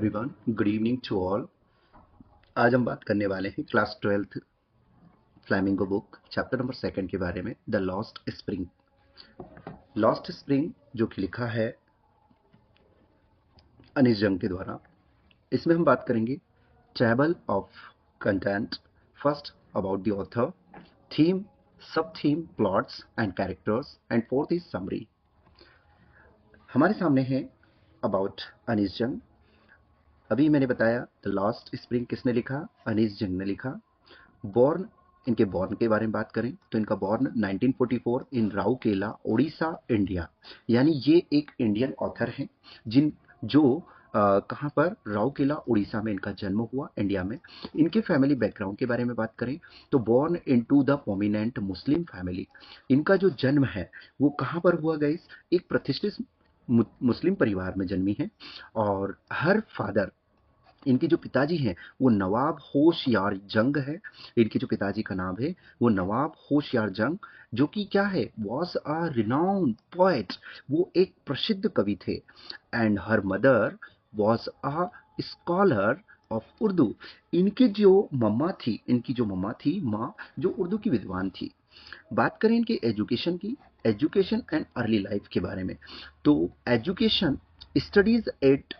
Everyone, good evening to all. आज हम बात करने वाले हैं class 12th Flamingo book chapter number 2 के बारे में, the Lost Spring. Lost spring जो कि लिखा है अनीस जंग के द्वारा। इसमें हम बात करेंगे table of content, first about the author, theme, सब theme, plots and characters, and fourth is summary. हमारे सामने है अबाउट अनीस जंग। अभी मैंने बताया द लॉस्ट स्प्रिंग किसने लिखा, अनीस जंग ने लिखा। बॉर्न, इनके बॉर्न के बारे में बात करें तो इनका बॉर्न 1944 इन राउरकेला, उड़ीसा, इंडिया। यानी ये एक इंडियन ऑथर हैं जिन जो कहाँ पर, राउरकेला, उड़ीसा में इनका जन्म हुआ, इंडिया में। इनके फैमिली बैकग्राउंड के बारे में बात करें तो born into the prominent Muslim family. इनका जो जन्म है वो कहाँ पर हुआ गाइस, एक प्रतिष्ठित मुस्लिम परिवार में जन्मी है। और हर फादर, इनके जो पिताजी हैं वो नवाब होशियार जंग है। इनके जो पिताजी का नाम है वो नवाब होशियार जंग, जो कि क्या है, वॉज अ रिनाउंड पोएट। वो एक प्रसिद्ध कवि थे। And her mother was a scholar of Urdu. इनकी जो मम्मा थी माँ, जो उर्दू की विद्वान थी। बात करें इनके एजुकेशन की, एजुकेशन एंड अर्ली लाइफ के बारे में, तो एजुकेशन, स्टडीज एट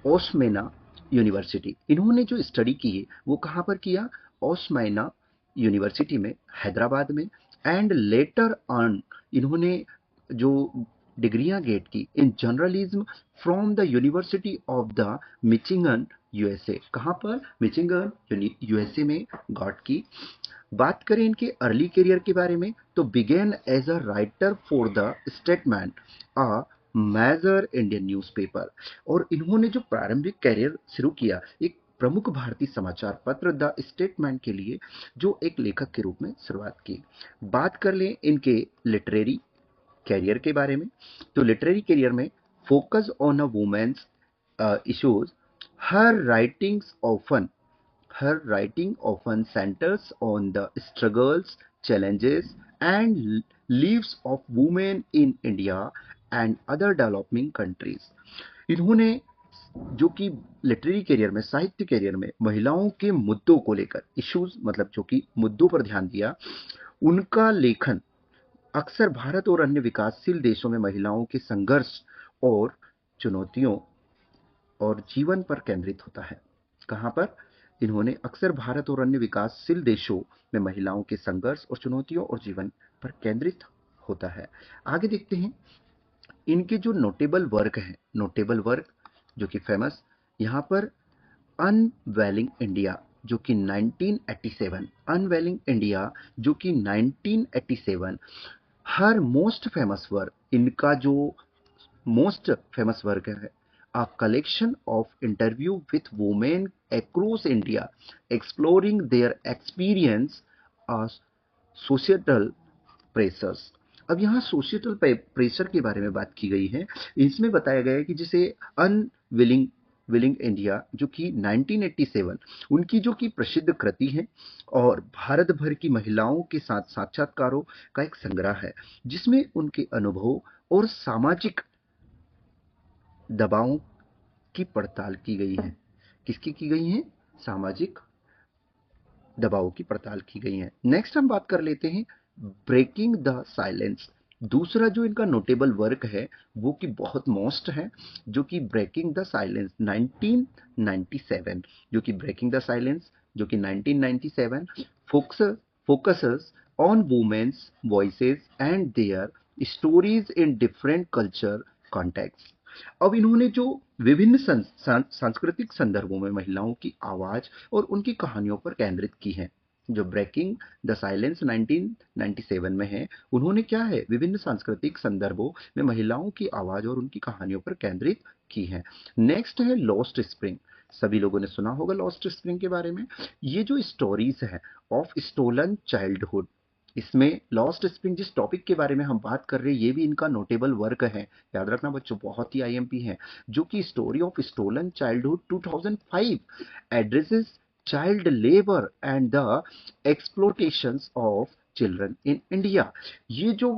ओस्मेना यूनिवर्सिटी। इन्होंने जो स्टडी की है वो कहाँ पर किया, ओस्मेना यूनिवर्सिटी में, हैदराबाद में। एंड लेटर ऑन इन्होंने जो डिग्रियां गेट की in journalism from the university of the Michigan, USA. कहाँ पर, मिचिगन यूएसए में गॉट की। बात करें इनके अर्ली करियर के बारे में तो began as a writer for the statement, a major Indian newspaper. और इन्होंने जो प्रारंभिक करियर शुरू किया एक प्रमुख भारतीय समाचार पत्र द स्टेटमेंट के लिए, जो एक लेखक के रूप में शुरुआत की। बात कर लें इनके लिटरेरी कैरियर के बारे में तो लिटरेरी कैरियर में focus on a women's issues. Her writings often Her writing often centers on the struggles, challenges, and lives of women in India and other developing countries. इन्होंने जो कि लिटरेरी करियर में, साहित्य करियर में महिलाओं के मुद्दों को लेकर, इश्यूज मतलब जो कि मुद्दों पर ध्यान दिया। उनका लेखन अक्सर भारत और अन्य विकासशील देशों में महिलाओं के संघर्ष और चुनौतियों और जीवन पर केंद्रित होता है। कहाँ पर, इन्होंने अक्सर भारत और अन्य विकासशील देशों में महिलाओं के संघर्ष और चुनौतियों और जीवन पर केंद्रित होता है। आगे देखते हैं इनके जो नोटेबल वर्क हैं, नोटेबल वर्क जो कि फेमस, यहाँ पर अनवेलिंग इंडिया जो कि 1987, अनवेलिंग इंडिया जो कि 1987, हर मोस्ट फेमस वर्क, इनका जो मोस्ट फेमस वर्क है, a collection of interview with women across India, exploring their experience as societal pressures। अब यहाँ सोशल प्रेशर के बारे में बात की गई है। इसमें बताया गया है कि जिसे अनविलिंग विलिंग इंडिया जो कि 1987, उनकी जो कि प्रसिद्ध कृति है और भारत भर की महिलाओं के साथ साक्षात्कारों का एक संग्रह है, जिसमें उनके अनुभव और सामाजिक दबावों की पड़ताल की गई है। किसकी की गई है, सामाजिक दबावों की पड़ताल की गई है। नेक्स्ट हम बात कर लेते हैं ब्रेकिंग द साइलेंस। दूसरा जो इनका नोटेबल वर्क है वो कि बहुत मोस्ट है, जो कि ब्रेकिंग द साइलेंस 1997, जो कि ब्रेकिंग द साइलेंस जो कि 1997 focuses on women's voices and their stories in different culture context. अब इन्होंने जो विभिन्न सांस्कृतिक संदर्भों में महिलाओं की आवाज और उनकी कहानियों पर केंद्रित की है, जो ब्रेकिंग द साइलेंस 1997 में है, उन्होंने क्या है, विभिन्न सांस्कृतिक संदर्भों में महिलाओं की आवाज और उनकी कहानियों पर केंद्रित की है। नेक्स्ट है लॉस्ट स्प्रिंग। सभी लोगों ने सुना होगा लॉस्ट स्प्रिंग के बारे में। ये जो स्टोरीज है ऑफ स्टोलन चाइल्डहुड, इसमें लॉस्ट स्प्रिंग जिस टॉपिक के बारे में हम बात कर रहे हैं ये भी इनका नोटेबल वर्क है। याद रखना बच्चों, बहुत ही आईएमपी है। जो कि story of stolen childhood 2005 addresses child labour and the exploitations of children in India. ये जो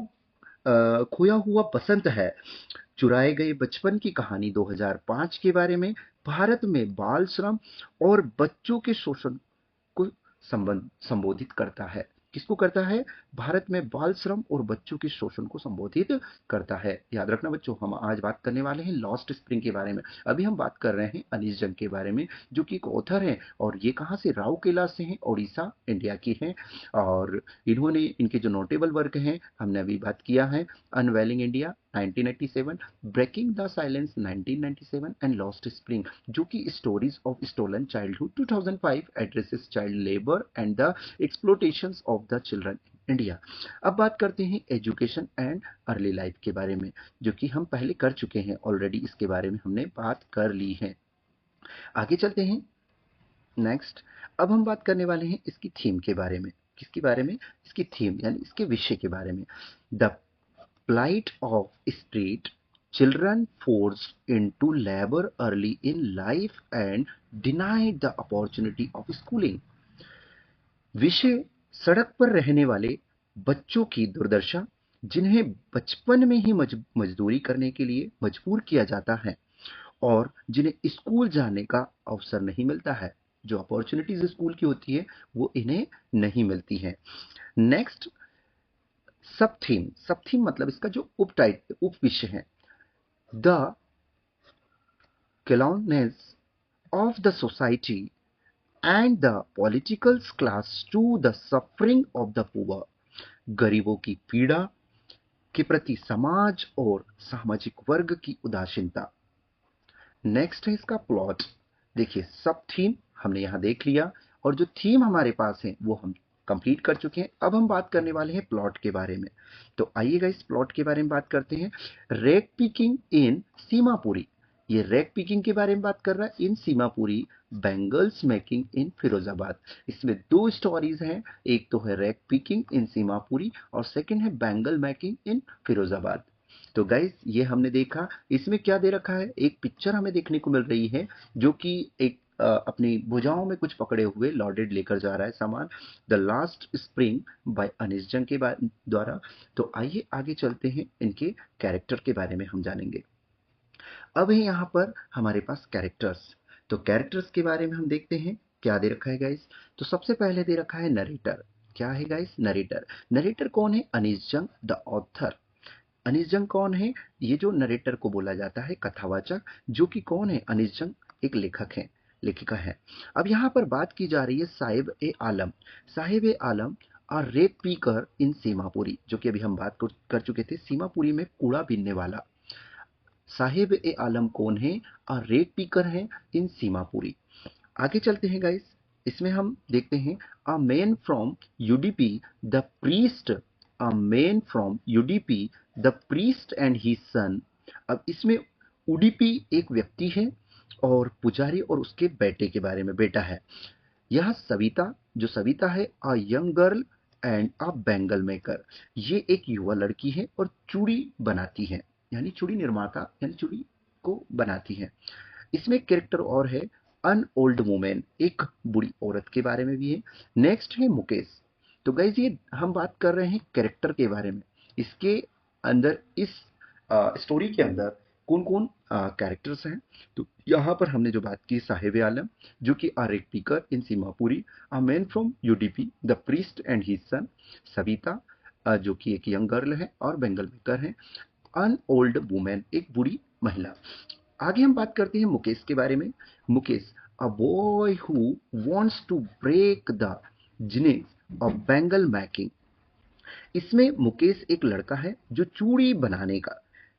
खोया हुआ बसंत है, चुराए गए बचपन की कहानी 2005 के बारे में भारत में बाल श्रम और बच्चों के शोषण को संबोधित करता है। किसको करता है? भारत में बाल श्रम और बच्चों के शोषण को संबोधित करता है। याद रखना बच्चों, हम आज बात करने वाले हैं लॉस्ट स्प्रिंग के बारे में। अभी हम बात कर रहे हैं अनीश जंग के बारे में, जो कि एक ऑथर हैं और ये कहाँ से? राउरकेला से हैं, उड़ीसा, इंडिया की हैं। और इन्होंने इनके जो नोटेबल वर्क हैं हमने अभी बात किया है, unveiling India 1987, breaking the silence 1997 and lost spring, जो कि stories of stolen childhood 2005 addresses child labour and the exploitations of the children India. अब बात करते हैं एजुकेशन एंड अर्ली लाइफ के बारे में, जो कि हम पहले कर चुके हैं ऑलरेडी, इसके बारे में हमने बात कर ली है। आगे चलते हैं नेक्स्ट। अब हम बात करने वाले हैं इसकी थीम के बारे में। किसके बारे में? इसकी थीम यानी इसके विषय के बारे में। The plight of street children forced into labor early in life and denied the opportunity of schooling। विषय सड़क पर रहने वाले बच्चों की दुर्दशा, जिन्हें बचपन में ही मजदूरी करने के लिए मजबूर किया जाता है और जिन्हें स्कूल जाने का अवसर नहीं मिलता है। जो अपॉर्चुनिटीज स्कूल की होती है वो इन्हें नहीं मिलती है। नेक्स्ट, सब थीम मतलब इसका जो उप विषय है, the callousness of the society and the political class to the suffering of the poor. गरीबों की पीड़ा के प्रति समाज और सामाजिक वर्ग की उदासीनता। नेक्स्ट है इसका प्लॉट। देखिए, सब थीम हमने यहां देख लिया और जो थीम हमारे पास है वो हम कंप्लीट कर चुके हैं। अब हम बात करने वाले हैं प्लॉट के बारे में। तो आइएगा इस प्लॉट के बारे में बात करते हैं। रैग पिकिंग इन सीमापुरी, ये रैग पिकिंग के बारे में बात कर रहा है in Seemapuri, bangles making in Firozabad. इसमें दो स्टोरीज हैं, एक तो है रैग पिकिंग इन सीमापुरी और सेकंड है बैंगल मेकिंग इन फिरोजाबाद। तो गाइस, ये हमने देखा। इसमें क्या दे रखा है? एक पिक्चर हमें देखने को मिल रही है, जो कि एक अपनी भुजाओं में कुछ पकड़े हुए लॉडेड लेकर जा रहा है सामान, the last spring by Anish Jung के द्वारा। तो आइए आगे चलते हैं, इनके कैरेक्टर के बारे में हम जानेंगे। अब है यहाँ पर हमारे पास कैरेक्टर्स। तो कैरेक्टर्स के बारे में हम देखते हैं क्या दे रखा है गाइस। तो सबसे पहले दे रखा है नरेटर। क्या है गाइस? नरेटर। नरेटर कौन है? अनीश जंग द ऑथर। अनीश जंग कौन है? ये जो नरेटर को बोला जाता है, कथावाचक, जो कि कौन है? अनीश जंग एक लेखक है, लेखिका है। अब यहाँ पर बात की जा रही है साहिब ए आलम। साहिब ए आलम और रेत पीकर इन सीमापुरी, जो कि अभी हम बात कर चुके थे, सीमापुरी में कूड़ा बीनने वाला। साहिब ए आलम कौन है? और रेत पीकर है इन सीमापुरी। आगे चलते हैं गाइस। इसमें हम देखते हैं a man from Udupi the priest, a man from Udupi the priest and he son. अब इसमें उडीपी एक व्यक्ति है और पुजारी और उसके बेटे के बारे में, बेटा है। यह सविता, जो सविता है, a young girl and a bangle maker, ये एक युवा लड़की है और चूड़ी बनाती है, यानी चूड़ी निर्माता, यानी चूड़ी को बनाती है। इसमें कैरेक्टर और है अन ओल्ड वुमेन, एक बूढ़ी औरत के बारे में भी है। नेक्स्ट है मुकेश। तो गाइज, ये हम बात कर रहे हैं कैरेक्टर के बारे में। इसके अंदर, इस स्टोरी के अंदर कौन कौन कैरेक्टर्स हैं? तो यहाँ पर हमने जो बात की, साहिब आलम, जो कि आर एक picker in Seemapuri, a man from Udupi the priest and his son, Savita, जो कि एक यंग गर्ल है और बेंगल मेकर है, अन ओल्ड वुमेन, एक बूढ़ी महिला। आगे हम बात करते हैं मुकेश के बारे में। Mukesh, a boy who wants to break the ginnings of bangle making. इसमें मुकेश एक लड़का है जो चूड़ी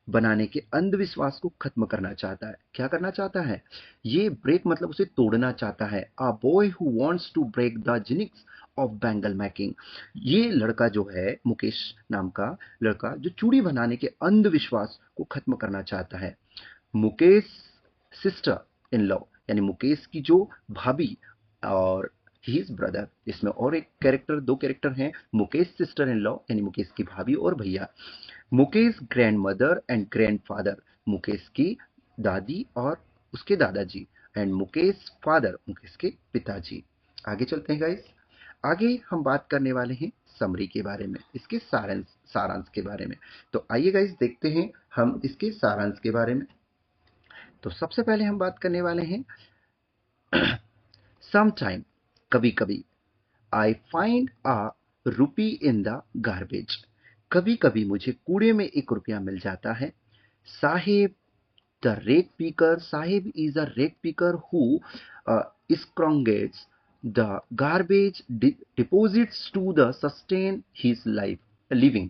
बनाने के अंधविश्वास को खत्म करना चाहता है। क्या करना चाहता है? ये ब्रेक मतलब उसे तोड़ना चाहता है। A boy who wants to break the ginnings of bangle making. ये लड़का जो है, मुकेश नाम का लड़का, जो चूड़ी बनाने के अंधविश्वास को खत्म करना चाहता है। मुकेश सिस्टर इन लॉ, यानी मुकेश की जो भाभी, और हिज ब्रदर। इसमें और एक कैरेक्टर, दो कैरेक्टर हैं, मुकेश सिस्टर इन लॉ यानी मुकेश की भाभी और भैया, Mukesh grand mother and grand father, Mukesh की दादी और उसके दादाजी, एंड मुकेश फादर, मुकेश के पिताजी। आगे चलते हैं गाइस। आगे हम बात करने वाले हैं समरी के बारे में, इसके सारांश के बारे में। तो आइए गाइस, देखते हैं हम इसके सारांश के बारे में। तो सबसे पहले हम बात करने वाले हैं समटाइम, कभी कभी, I find a rupee in the garbage, कभी कभी मुझे कूड़े में 1 रुपया मिल जाता है। साहेब the rake picker, Sahib is a rake picker who scrounges the garbage deposits to the sustain his living.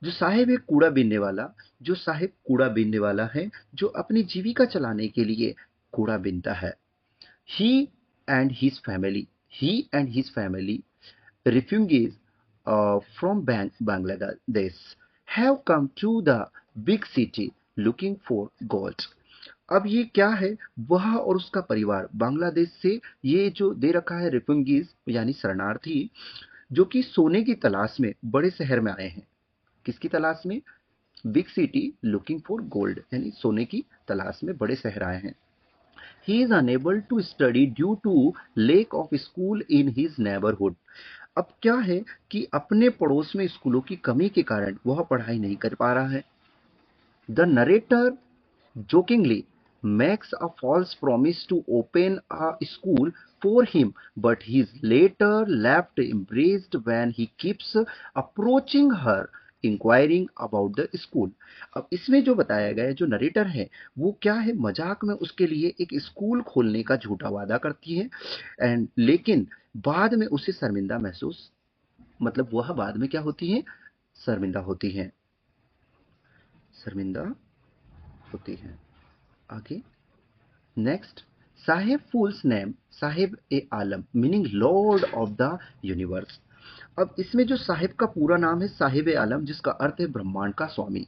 जो साहेब है कूड़ा बीनने वाला, जो साहेब कूड़ा बीनने वाला है, जो अपनी जीविका चलाने के लिए कूड़ा बीनता है। He and his family, he and his family, refugees from Bangladesh, have come to the big city looking for gold. अब ये क्या है, वह और उसका परिवार बांग्लादेश से ये जो दे रखा है रिफ्यूजीज यानी शरणार्थी, जो कि सोने की तलाश में बड़े शहर में आए हैं। किसकी तलाश में? Big city looking for gold, यानी सोने की तलाश में बड़े शहर आए हैं। He is unable to study due to lack of school in his neighborhood. अब क्या है कि अपने पड़ोस में स्कूलों की कमी के कारण वह पढ़ाई नहीं कर पा रहा है। The narrator jokingly makes a false promise to open a school for him, but he is later left embarrassed when he keeps approaching her enquiring about the school. अब इसमें जो बताया गया है, जो नरेटर है, वो क्या है, मजाक में उसके लिए एक स्कूल खोलने का झूठा वादा करती है, एंड लेकिन बाद में उसे शर्मिंदा महसूस, मतलब वह बाद में क्या होती है, शर्मिंदा होती है, शर्मिंदा होती है। आगे next, Saheb full's name Saheb e Alam meaning lord of the universe. अब इसमें जो साहिब का पूरा नाम है साहिब आलम, जिसका अर्थ है ब्रह्मांड का स्वामी,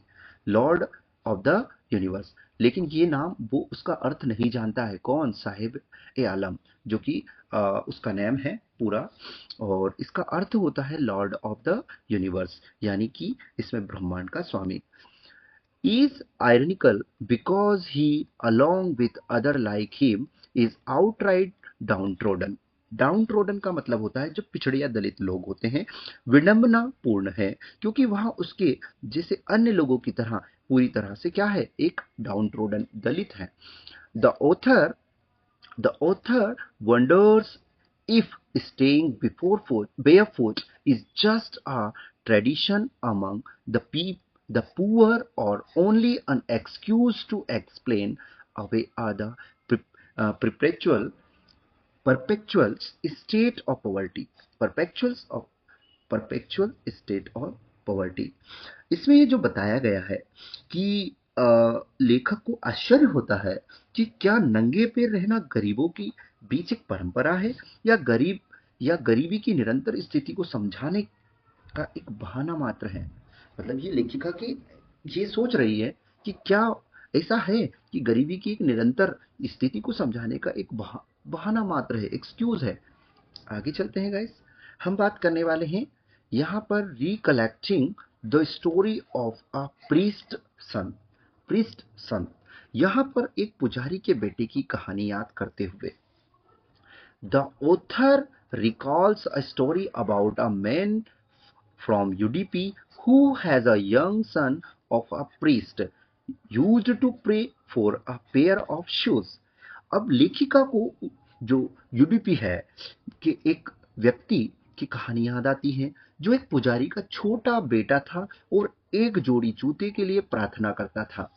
लॉर्ड ऑफ द यूनिवर्स, लेकिन ये नाम वो उसका अर्थ नहीं जानता है। कौन? साहिब ए आलम, जो कि उसका नेम है पूरा, और इसका अर्थ होता है लॉर्ड ऑफ द यूनिवर्स, यानी कि इसमें ब्रह्मांड का स्वामी। Is ironical because he, along with other like him, is outright downtrodden. डाउनट्रोडन का मतलब होता है जो पिछड़े या दलित लोग होते हैं। विडंबना पूर्ण है क्योंकि वह उसके जैसे अन्य लोगों की तरह पूरी तरह से क्या है, एक डाउनट्रोडन दलित है। The author The author wonders if staying barefoot is just a tradition among the poor or only an excuse to explain away the perpetual state of poverty. Perpetual state of poverty. इसमें ये जो बताया गया है कि लेखक को आश्चर्य होता है कि क्या नंगे पैर रहना गरीबों की बीच एक परंपरा है या गरीबी की निरंतर स्थिति को समझाने का एक बहाना मात्र है। मतलब ये लेखिका की ये सोच रही है कि क्या ऐसा है कि गरीबी की एक निरंतर स्थिति को समझाने का एक बहाना मात्र है, एक्सक्यूज है। आगे चलते हैं गाइस, हम बात करने वाले हैं यहाँ पर recollecting the story of a priest son. यहाँ पर एक पुजारी के बेटे की कहानी याद करते हुए the author recalls a story about a man from UDP who has a young son of a priest used to pray for a pair of shoes. अब लेखिका को जो यूडीपी है कि एक व्यक्ति की कहानी याद आती है जो एक पुजारी का छोटा बेटा था और एक जोड़ी जूते के लिए प्रार्थना करता था।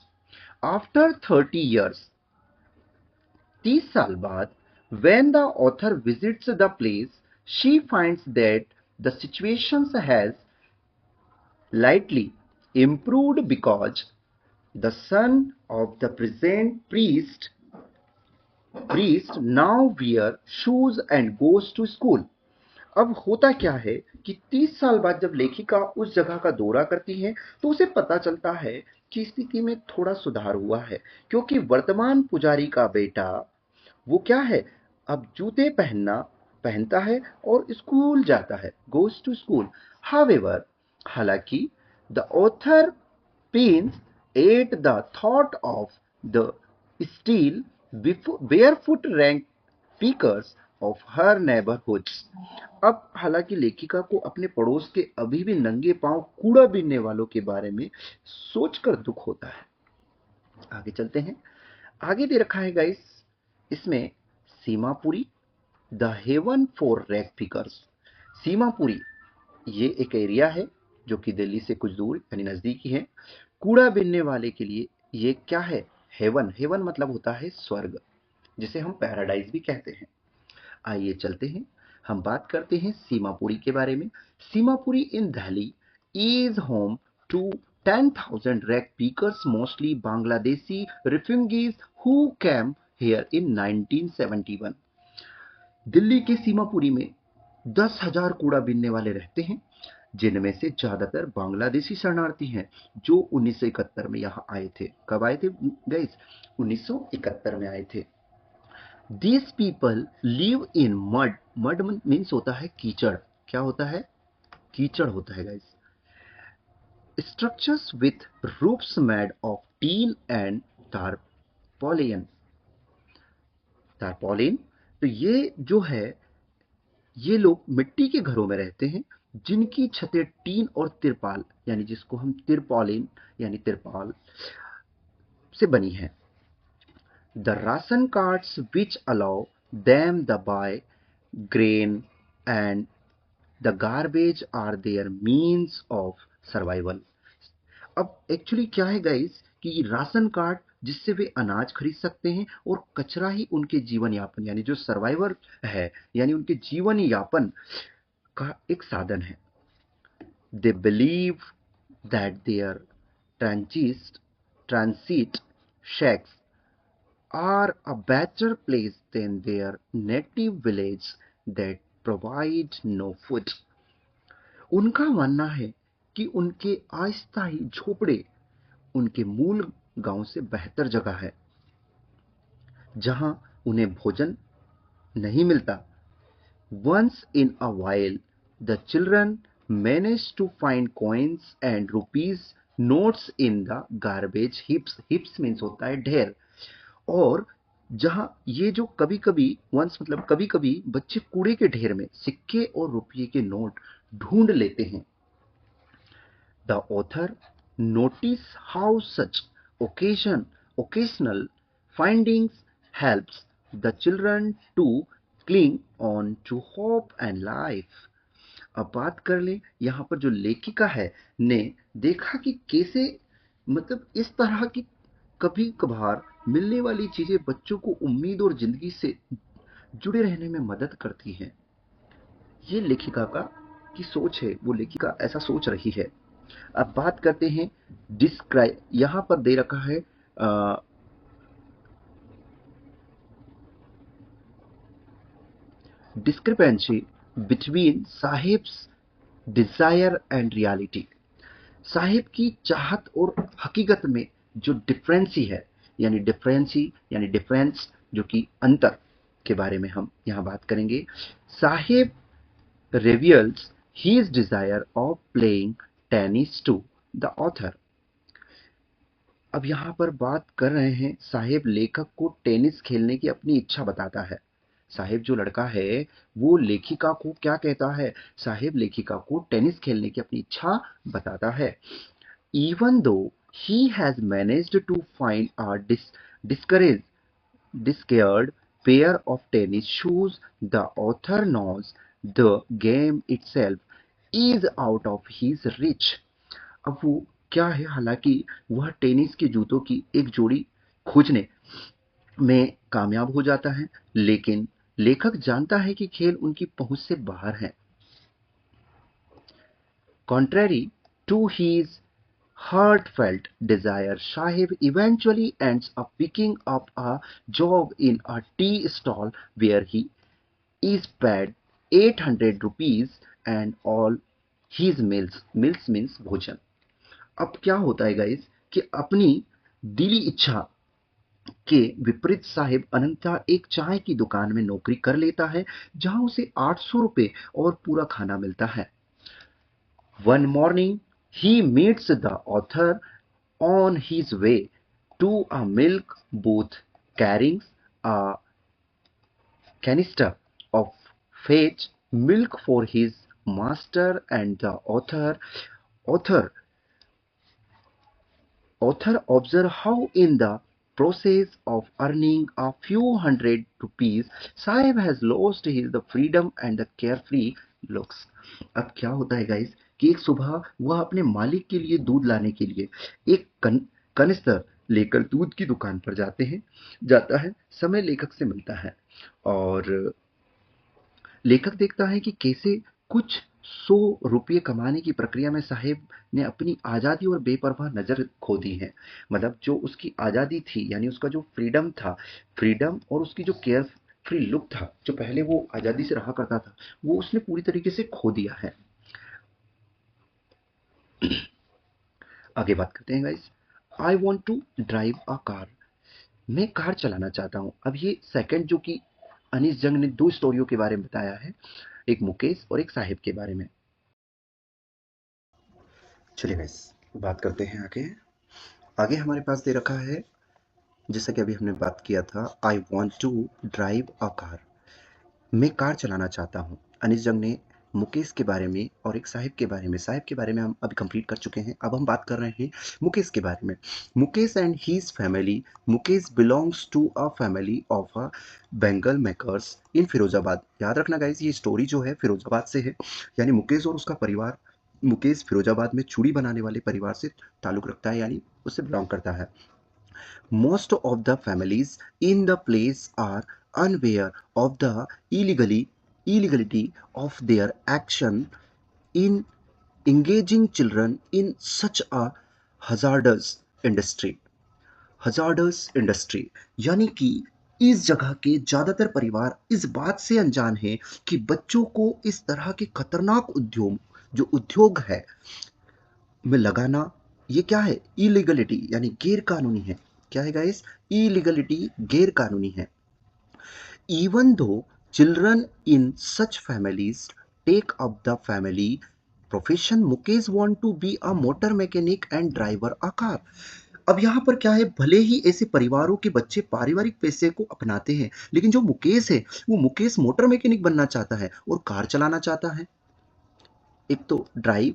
आफ्टर 30 years, 30 साल बाद, when the author visits the place, she finds that the situation has lightly improved because the son of the present priest now wear shoes and goes to school. अब होता क्या है कि 30 साल बाद जब लेखिका उस जगह का दौरा करती है तो उसे पता चलता है कि स्थिति में थोड़ा सुधार हुआ है, क्योंकि वर्तमान पुजारी का बेटा वो क्या है, अब जूते पहनता है और स्कूल जाता है, गोज टू स्कूल। हावेवर, हालांकि the author pains at the thought of the steel barefoot rank pickers of her neighborhoods. अब हालांकि लेखिका को अपने पड़ोस के अभी भी नंगे पांव कूड़ा बीनने वालों के बारे में सोचकर दुख होता है। आगे चलते हैं। आगे दे रखा है गाइस इसमें Seemapuri, the haven for rag pickers. Seemapuri ये एक एरिया है जो कि दिल्ली से कुछ दूर यानी नजदीकी है। कूड़ा बीनने वाले के लिए ये क्या है? हेवन। हेवन मतलब होता है स्वर्ग, जिसे हम पैराडाइज भी कहते हैं। आइए चलते हैं, हम बात करते हैं सीमापुरी के बारे में। Seemapuri in Delhi is home to 10,000 rag pickers, mostly Bangladeshi refugees who came here in 1971। Delhi के सीमापुरी में 10,000 कूड़ा बीनने वाले रहते हैं, जिनमें से ज्यादातर बांग्लादेशी शरणार्थी हैं जो 1971 में यहाँ आए थे। कब आए थे गाइस? 1971 में आए थे। These people live in mud। Mud means होता है कीचड़। क्या होता है? कीचड़ होता है guys. Structures with roofs made of tin and tarpaulin। tarpaulin तो ये जो है, ये लोग मिट्टी के घरों में रहते हैं जिनकी छतें टीन और तिरपाल यानी जिसको हम तिरपॉलिन यानी तिरपाल से बनी हैं। The ration cards which allow them to buy grain and the garbage are their means of survival। अब एक्चुअली क्या है गाइस कि राशन कार्ड जिससे वे अनाज खरीद सकते हैं और कचरा ही उनके जीवन यापन यानी जो सर्वाइवर है यानी उनके जीवन यापन का एक साधन है। They believe that their transit shacks are a better place than their native village that provide no food। उनका मानना है कि उनके अस्थायी झोपड़े उनके मूल गांव से बेहतर जगह है जहां उन्हें भोजन नहीं मिलता। Once in a while, the children manage to find coins and rupees notes in the garbage heaps। heaps means होता है ढेर। और जहां ये जो कभी कभी वंस मतलब कभी कभी बच्चे कूड़े के ढेर में सिक्के और रुपये के नोट ढूंढ लेते हैं। The author notice how such occasional findings helps the children to cling on to hope and life। अब बात कर ले यहाँ पर जो लेखिका है ने देखा कि कैसे मतलब इस तरह की कभी कभार मिलने वाली चीजें बच्चों को उम्मीद और जिंदगी से जुड़े रहने में मदद करती हैं। ये लेखिका का की सोच है, वो लेखिका ऐसा सोच रही है। अब बात करते हैं डिस्क्राइब। यहां पर दे रखा है discrepancy between sahibs desire and reality. Sahib की चाहत और हकीकत में जो डिफरेंस जो कि अंतर के बारे में हम यहाँ बात करेंगे। Sahib reveals his desire of playing tennis to the author। अब यहाँ पर बात कर रहे हैं साहिब लेखक को टेनिस खेलने की अपनी इच्छा बताता है। साहिब जो लड़का है वो लेखिका को क्या कहता है? साहिब लेखिका को टेनिस खेलने की अपनी इच्छा बताता है। Even though he has managed to find a discarded pair of tennis shoes, the author knows the game itself is out of his reach। अब वो क्या है, हालांकि वह टेनिस के जूतों की एक जोड़ी खोजने में कामयाब हो जाता है, लेकिन लेखक जानता है कि खेल उनकी पहुंच से बाहर है। Contrary to his heartfelt desire, Sahib eventually ends up picking up a job in a tea stall where he is paid 800 rupees and all his meals। meals means भोजन। अब क्या होता है गाइस कि अपनी दिली इच्छा के विपरीत साहिब अनंता एक चाय की दुकान में नौकरी कर लेता है जहां उसे 800 रुपए और पूरा खाना मिलता है। One morning he meets the author on his way to a milk booth carrying a canister of fetch milk for his master, and the author observe how in the process of earning a few hundred rupees, Sahib has lost his the freedom and the carefree looks. अब क्या होता है guys कि एक सुबह वह अपने मालिक के लिए दूध लाने के लिए एक कनिस्तर लेकर दूध की दुकान पर जाता है। समय लेखक से मिलता है और लेखक देखता है कि कैसे कुछ 100 रुपये कमाने की प्रक्रिया में साहिब ने अपनी आज़ादी और बेपरवाह नज़र खो दी है। मतलब जो उसकी आज़ादी थी, यानी उसका जो फ्रीडम था, फ्रीडम और उसकी जो केयर फ्री लुक था, जो पहले वो आज़ादी से रहा करता था, वो उसने पूरी तरीके से खो दिया है। आगे बात करते हैं guys. I want to drive a car. मैं कार चलाना चाहता हूँ। अब ये सेकंड जो कि अनीस जंग ने 2 स्टोरियों के बारे में बताया है, एक मुकेश और एक साहिब के बारे में। चलिए गाइस बात करते हैं आगे। आगे हमारे पास दे रखा है, जैसा कि अभी हमने बात किया था, I want to drive a car. मैं कार चलाना चाहता हूँ। अनीस जंग ने मुकेश के बारे में और एक साहिब के बारे में, साहिब के बारे में हम अभी कंप्लीट कर चुके हैं। अब हम बात कर रहे हैं मुकेश के बारे में। Mukesh and his family. Mukesh belongs to a family of a bangle makers in Firozabad. याद रखना गाइस, ये स्टोरी जो है फिरोजाबाद से है, यानी मुकेश और उसका परिवार, मुकेश फिरोजाबाद में चूड़ी बनाने वाले परिवार से ताल्लुक रखता है, यानी उससे बिलोंग करता है। Most of the families in the place are unaware of the illegality of their action in engaging children in such a hazardous industry. Hazardous industry, यानी कि इस जगह के ज्यादातर परिवार इस बात से अनजान हैं कि बच्चों को इस तरह के खतरनाक उद्योग, जो उद्योग है, में लगाना, ये क्या है? इलीगलिटी, यानी गैर कानूनी है। क्या है गाइस? इलीगलिटी, गैर कानूनी है। Even though children in such families take up the family profession, Mukesh want to be a motor mechanic and driver a car. अब यहाँ पर क्या है, भले ही ऐसे परिवारों के बच्चे पारिवारिक पैसे को अपनाते हैं, लेकिन जो मुकेश है, वो मुकेश मोटर मैकेनिक बनना चाहता है और कार चलाना चाहता है। एक तो ड्राइव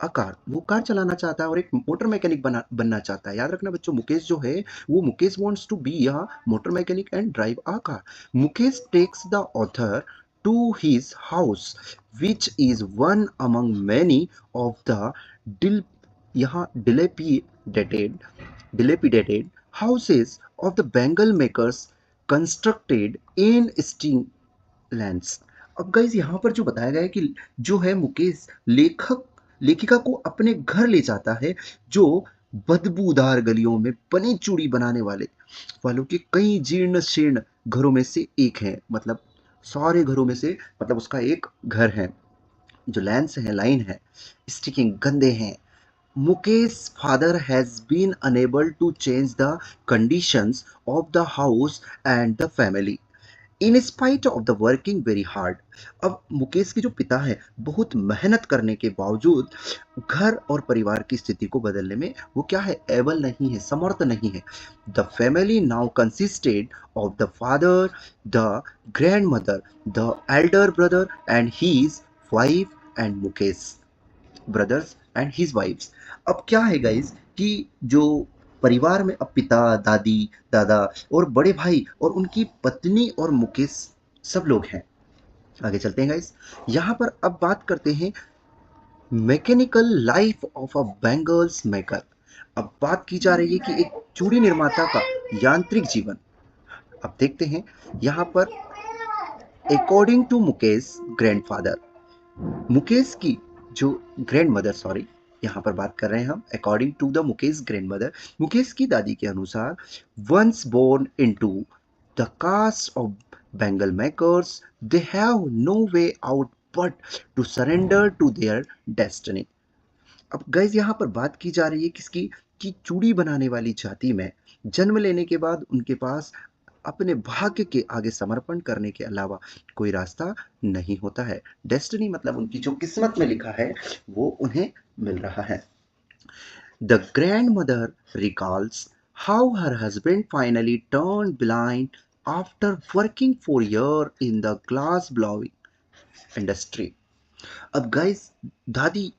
अ कार, वो कार चलाना चाहता है और एक मोटर मैकेनिक बनना चाहता है। याद रखना बच्चों, मुकेश जो है वो Mukesh wants to be a motor mechanic and drive a car. Mukesh takes the author to his house which is one among many of the डिल यहाँ dilapidated houses of the Bengal makers constructed in steam lands. अब guys यहाँ पर जो बताया गया है कि जो है मुकेश लेखिका को अपने घर ले जाता है, जो बदबूदार गलियों में बनी चूड़ी बनाने वालों के कई जीर्ण शीर्ण घरों में से एक है। मतलब सारे घरों में से, मतलब उसका एक घर है। जो लैंड्स है, लाइन है, स्टिकिंग गंदे हैं। Mukesh father has been unable to change the conditions of the house and the family in spite of the working very hard। अब मुकेश के जो पिता है, बहुत मेहनत करने के बावजूद घर और परिवार की स्थिति को बदलने में वो क्या है, एबल नहीं है, समर्थ नहीं है। The family now consisted of the father, the grand mother, the elder brother and his wife and Mukesh brothers and his wifes. अब क्या है गाइस कि जो परिवार में अब पिता, दादी, दादा और बड़े भाई और उनकी पत्नी और मुकेश सब लोग हैं। आगे चलते हैं गाइस। यहाँ पर अब बात करते हैं mechanical life of a bangles maker. अब बात की जा रही है कि एक चूड़ी निर्माता का यांत्रिक जीवन। अब देखते हैं यहाँ पर, according to Mukesh grandfather, Mukesh की जो ग्रैंड मदर, सॉरी यहाँ पर बात कर रहे हैं हम according to the Mukesh grand mother, Mukesh की दादी के अनुसार, once born into the caste of bangle makers they have no way out but to surrender to their destiny. अब गाइस यहाँ पर बात की जा रही है किसकी, कि चूड़ी बनाने वाली जाति में जन्म लेने के बाद उनके पास अपने भाग्य के आगे समर्पण करने के अलावा कोई रास्ता नहीं होता है। डेस्टिनी मतलब उनकी जो किस्मत में लिखा है वो उन्हें मिल रहा है। The grand mother recalls how her husband finally turn blind after working for year in the glass blowing industry. अब गाइस दादी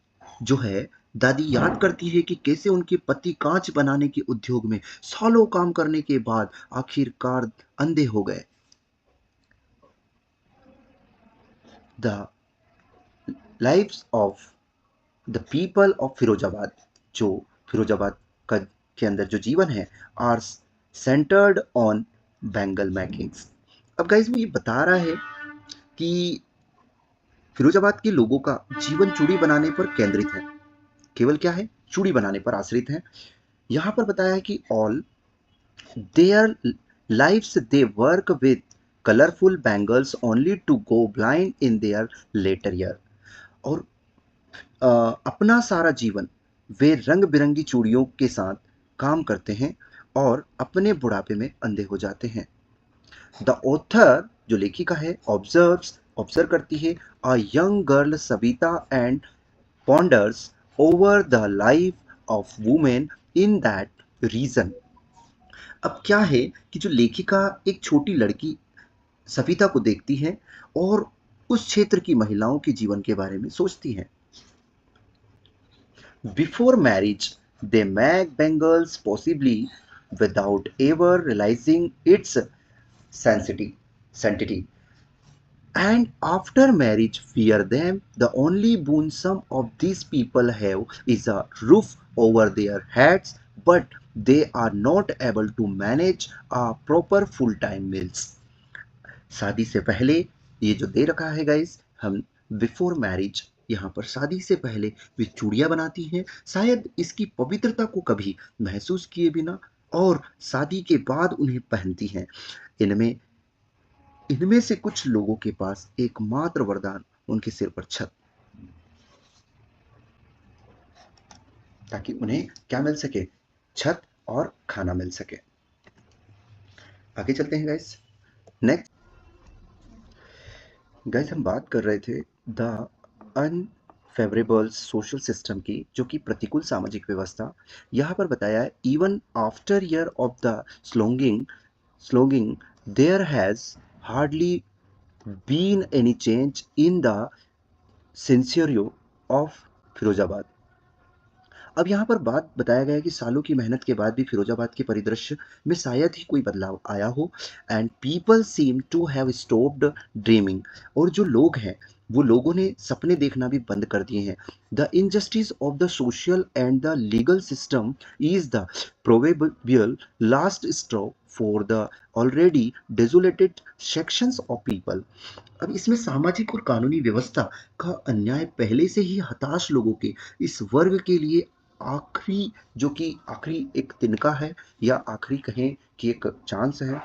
जो है दादी याद करती है कि कैसे उनके पति कांच बनाने के उद्योग में सालों काम करने के बाद आखिरकार अंधे हो गए। The lives of the people of Firozabad, जो फिरोजाबाद का के अंदर जो जीवन है, are centred on bangle makings. अब गाइस वो ये बता रहा है कि फिरोजाबाद के लोगों का जीवन चूड़ी बनाने पर केंद्रित है, केवल क्या है, चूड़ी बनाने पर आश्रित है। यहाँ पर बताया है कि all their lives they work with colourful bangles only to go blind in their later year. और अपना सारा जीवन वे रंग बिरंगी चूड़ियों के साथ काम करते हैं और अपने बुढ़ापे में अंधे हो जाते हैं। द ऑथर, जो लेखिका है, ऑब्जर्व करती है a young girl Savita and ponders over the life of women in that region. अब क्या है कि जो लेखिका एक छोटी लड़की सविता को देखती है और उस क्षेत्र की महिलाओं के जीवन के बारे में सोचती है। Before marriage, they make bangles possibly without ever realizing its sanctity. And after marriage, fear them. The only boon some of these people have is a roof over their heads, but they are not able to manage a proper full-time meals. शादी से पहले ये जो दे रखा है guys, हम before marriage, यहाँ पर शादी से पहले वे चूड़ियाँ बनाती हैं, शायद इसकी पवित्रता को कभी महसूस किए बिना, और शादी के बाद उन्हें पहनती हैं। इनमें इनमें से कुछ लोगों के पास एकमात्र वरदान उनके सिर पर छत, ताकि उन्हें क्या मिल सके, छत और खाना मिल सके। आगे चलते हैं गाइस। नेक्स्ट गाइस हम बात कर रहे थे द अनफेवरेबल सोशल सिस्टम की, जो कि प्रतिकूल सामाजिक व्यवस्था। यहाँ पर बताया है even after year of the slogging there has hardly been any change in the scenario of Firozabad. अब यहाँ पर बात बताया गया है कि सालों की मेहनत के बाद भी फिरोजाबाद के परिदृश्य में शायद ही कोई बदलाव आया हो, and people seem to have stopped dreaming. और जो लोग हैं वो लोगों ने सपने देखना भी बंद कर दिए हैं। The injustice of the social and the legal system is the probable last straw for the already desolated sections of people. अब इसमें सामाजिक और कानूनी व्यवस्था का अन्याय पहले से ही हताश लोगों के इस वर्ग के लिए आखिरी, जो कि आखिरी एक तिनका है, या आखिरी कहें कि एक चांस है।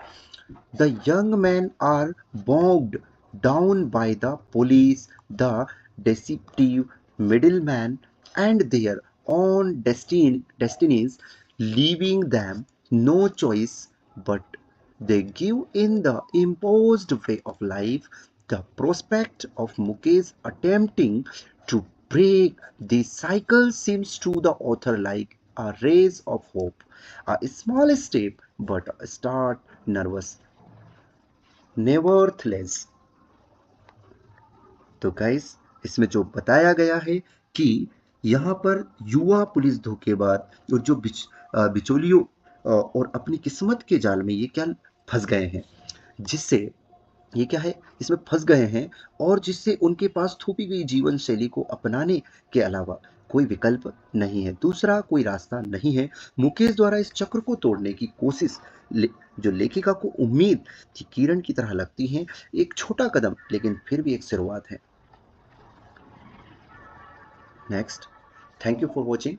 The young man are bogged down by the police, the deceptive middleman, and their own destinies, leaving them no choice but they give in the imposed way of life. The prospect of Mukesh attempting to break this cycle seems to the author like a rays of hope, a small step but a start nervous nevertheless। तो guys इसमें जो बताया गया है कि यहाँ पर युवा पुलिस धोखेबाज और जो बिचौलियों और अपनी किस्मत के जाल में ये क्या फंस गए हैं, जिससे ये क्या है, इसमें फंस गए हैं, और जिससे उनके पास थोपी गई जीवन शैली को अपनाने के अलावा कोई विकल्प नहीं है, दूसरा कोई रास्ता नहीं है। मुकेश द्वारा इस चक्र को तोड़ने की कोशिश जो लेखिका को उम्मीद की किरण की तरह लगती है, एक छोटा कदम लेकिन फिर भी एक शुरुआत है। Next, thank you for watching.